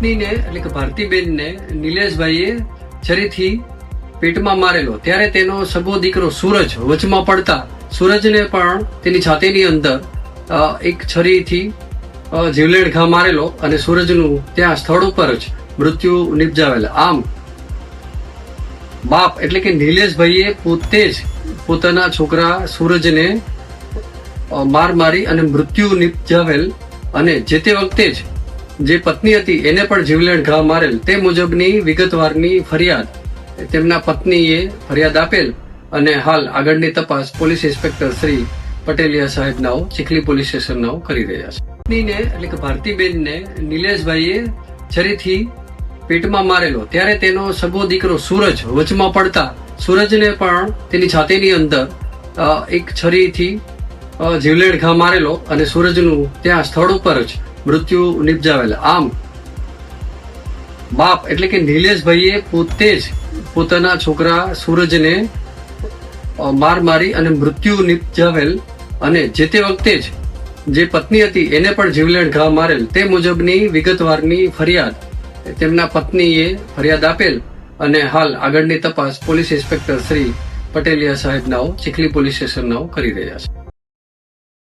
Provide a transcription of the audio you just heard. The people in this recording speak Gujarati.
પત્નીને એટલે કે ભારતીબેનને નિલેશભાઈએ છરીથી પેટમાં મારેલો ત્યારે તેનો સગો દીકરો સૂરજ વચમાં પડતા સૂરજને પણ તેની છાતીની અંદર એક છરીથી જીવલેણ ઘા મારેલો અને સૂરજનું ત્યાં સ્થળ ઉપર જ મૃત્યુ નિપજાવેલ. આમ બાપ એટલે કે નિલેશભાઈએ પોતે જ પોતાના છોકરા સૂરજને માર મારી અને મૃત્યુ નિપજાવેલ અને જે તે વખતે જ જે પત્ની હતી એને પણ જીવલેણ ઘા મારેલ તે મુજબની વિગતવારની ફરિયાદ તેમના પત્નીએ ફરિયાદ આપેલ અને હાલ આગળની તપાસ પોલીસ ઇન્સ્પેક્ટર શ્રી પટેલિયા સાહેબ નાઓ ચીખલી પોલીસ સ્ટેશન નાઓ કરી રહ્યા છે. પત્નીને એટલે કે ભારતીબેનને નિલેશભાઈએ છરીથી પેટમાં મારેલો ત્યારે તેનો સગો દીકરો સૂરજ વચમાં પડતા સૂરજને પણ તેની છાતીની અંદર એક છરીથી જીવલેણ ઘા મારેલો અને સૂરજનું ત્યાં સ્થળ ઉપર જ મૃત્યુ નિપજાવેલ. આમ બાપ એટલે કે નિલેશભાઈએ પોતે જ પોતાના છોકરા સૂરજને માર મારી અને મૃત્યુ નિપજાવેલ અને જે તે વખતે જ જે પત્ની હતી એને પણ જીવલેણ ઘા મારેલ તે મુજબની વિગતવારની ફરિયાદ તેમના પત્નીએ ફરિયાદ આપેલ અને હાલ આગળની તપાસ પોલીસ ઇન્સ્પેક્ટર શ્રી પટેલિયા સાહેબ નાઓ ચીખલી પોલીસ સ્ટેશન નાઓ કરી રહ્યા છે.